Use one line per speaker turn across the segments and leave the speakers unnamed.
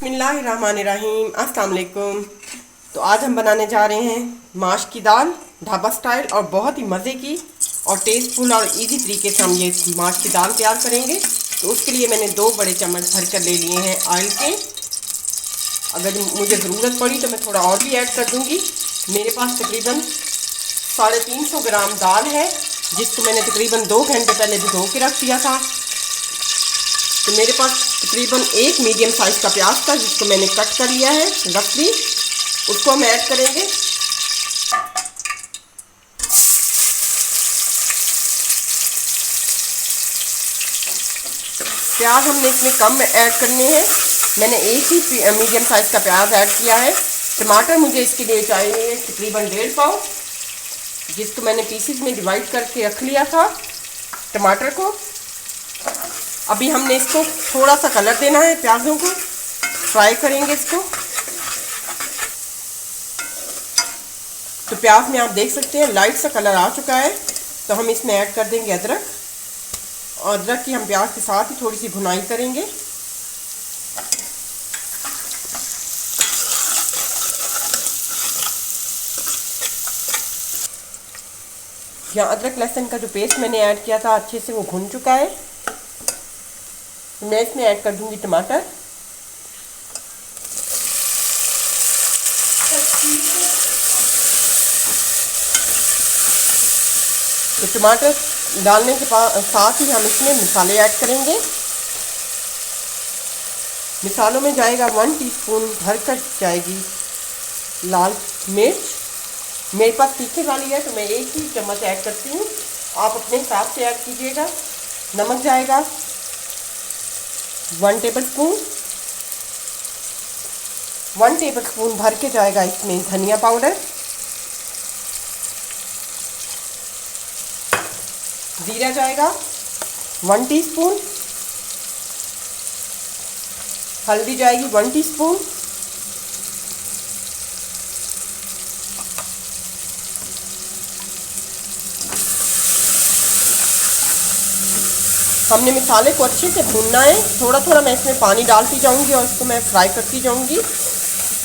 बिस्मिल्लाहिर्रहमानिर्रहीम। अस्सलाम वालेकुम। तो आज हम बनाने जा रहे हैं माश की दाल ढाबा स्टाइल, और बहुत ही मज़े की और टेस्टफुल और इजी तरीके से हम ये माश की दाल तैयार करेंगे। तो उसके लिए मैंने 2 बड़े चम्मच भर कर ले लिए हैं ऑयल के। अगर मुझे ज़रूरत पड़ी तो मैं थोड़ा और भी ऐड कर दूँगी। मेरे पास तकरीबन 350 ग्राम दाल है, जिसको मैंने तकरीबन 2 घंटे पहले भिगो के रख दिया था। तो मेरे पास तकरीबन एक मीडियम साइज़ का प्याज था, जिसको मैंने कट कर लिया है रफली। उसको हम ऐड करेंगे। प्याज हमने इसमें कम ऐड करने हैं। मैंने एक ही मीडियम साइज़ का प्याज ऐड किया है। टमाटर मुझे इसके लिए चाहिए तकरीबन 1.5 पाव, जिसको मैंने पीसेस में डिवाइड करके रख लिया था टमाटर को। अभी हमने इसको थोड़ा सा कलर देना है, प्याज़ों को फ्राई करेंगे इसको। तो प्याज में आप देख सकते हैं लाइट सा कलर आ चुका है। तो हम इसमें ऐड कर देंगे अदरक, और अदरक की हम प्याज के साथ ही थोड़ी सी भुनाई करेंगे। यहाँ अदरक लहसुन का जो पेस्ट मैंने ऐड किया था अच्छे से वो भुन चुका है। तो मैं इसमें ऐड कर दूंगी टमाटर। तो टमाटर डालने के साथ ही हम इसमें मसाले ऐड करेंगे। मसालों में जाएगा 1 टीस्पून भरकर जाएगी लाल मिर्च। मेरे पास तीखे वाली है तो मैं 1 ही चम्मच ऐड करती हूँ, आप अपने हिसाब से ऐड कीजिएगा। नमक जाएगा 1 टेबलस्पून। 1 टेबलस्पून भर के जाएगा इसमें धनिया पाउडर। जीरा जाएगा 1 टीस्पून। हल्दी जाएगी 1 टीस्पून। हमने मसाले को अच्छे से भूनना है। थोड़ा थोड़ा मैं इसमें पानी डालती जाऊंगी और इसको मैं फ्राई करती जाऊंगी,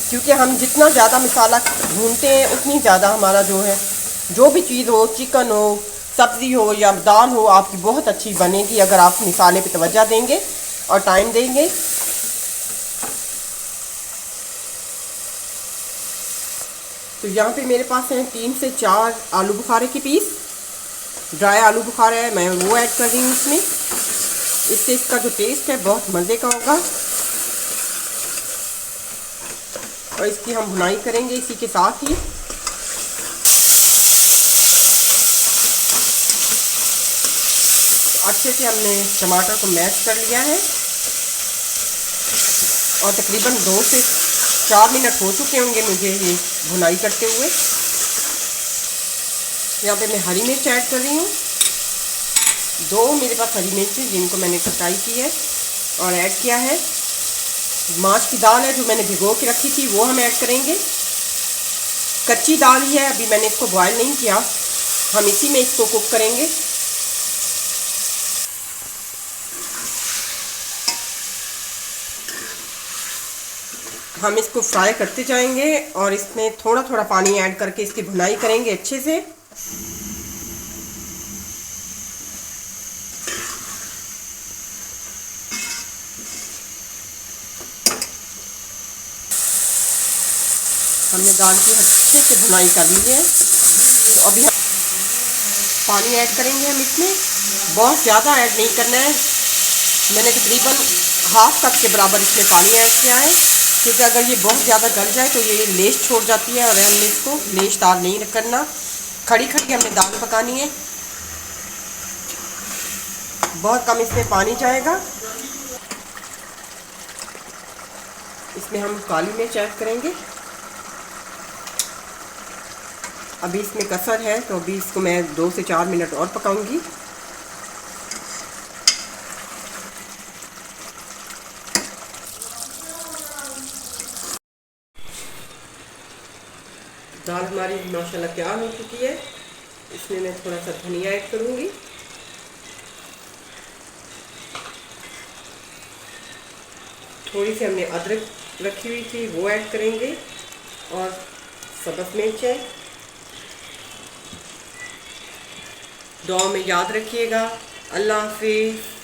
क्योंकि हम जितना ज़्यादा मसाला भूनते हैं उतनी ज़्यादा हमारा जो भी चीज़ हो, चिकन हो, सब्ज़ी हो या दाल हो, आपकी बहुत अच्छी बनेगी अगर आप मसाले पे तवज्जो देंगे और टाइम देंगे। तो यहाँ पे मेरे पास हैं 3 से 4 आलू बुखारे के पीस। ड्राई आलू बुखारा है, मैं वो ऐड कर रही हूँ इसमें। इससे इसका जो टेस्ट है बहुत मज़े का होगा, और इसकी हम भुनाई करेंगे इसी के साथ ही। अच्छे से हमने टमाटर को मैश कर लिया है, और तकरीबन 2 से 4 मिनट हो चुके होंगे मुझे ये भुनाई करते हुए। यहाँ पे मैं हरी मिर्च ऐड कर रही हूँ। 2 मेरे पास हरी मिर्च जिनको मैंने कटाई की है और ऐड किया है। माश की दाल है जो मैंने भिगो के रखी थी, वो हम ऐड करेंगे। कच्ची दाल ही है, अभी मैंने इसको बॉयल नहीं किया, हम इसी में इसको कुक करेंगे। हम इसको फ्राई करते जाएंगे और इसमें थोड़ा थोड़ा पानी ऐड करके इसकी भुनाई करेंगे अच्छे से। हमने दाल की अच्छे से भुनाई कर ली है। तो अभी हम पानी ऐड करेंगे। हम इसमें बहुत ज़्यादा ऐड नहीं करना है। मैंने तकरीबन हाफ कप के बराबर इसमें पानी ऐड किया है, क्योंकि अगर ये बहुत ज़्यादा गल जाए तो ये लेश छोड़ जाती है, और हमने इसको लेशदार नहीं करना। खड़ी खड़ी हमने दाल पकानी है। बहुत कम इसमें पानी जाएगा। इसमें हम काली मिर्च ऐड करेंगे। अभी इसमें कसर है तो अभी इसको मैं 2 से 4 मिनट और पकाऊंगी। दाल हमारी माशाल्लाह तैयार हो चुकी है। इसमें मैं थोड़ा सा धनिया ऐड करूंगी। थोड़ी सी हमने अदरक रखी हुई थी वो ऐड करेंगे और सब्ज़ मिर्चें। दुआ में याद रखिएगा। अल्लाह हाफिज़।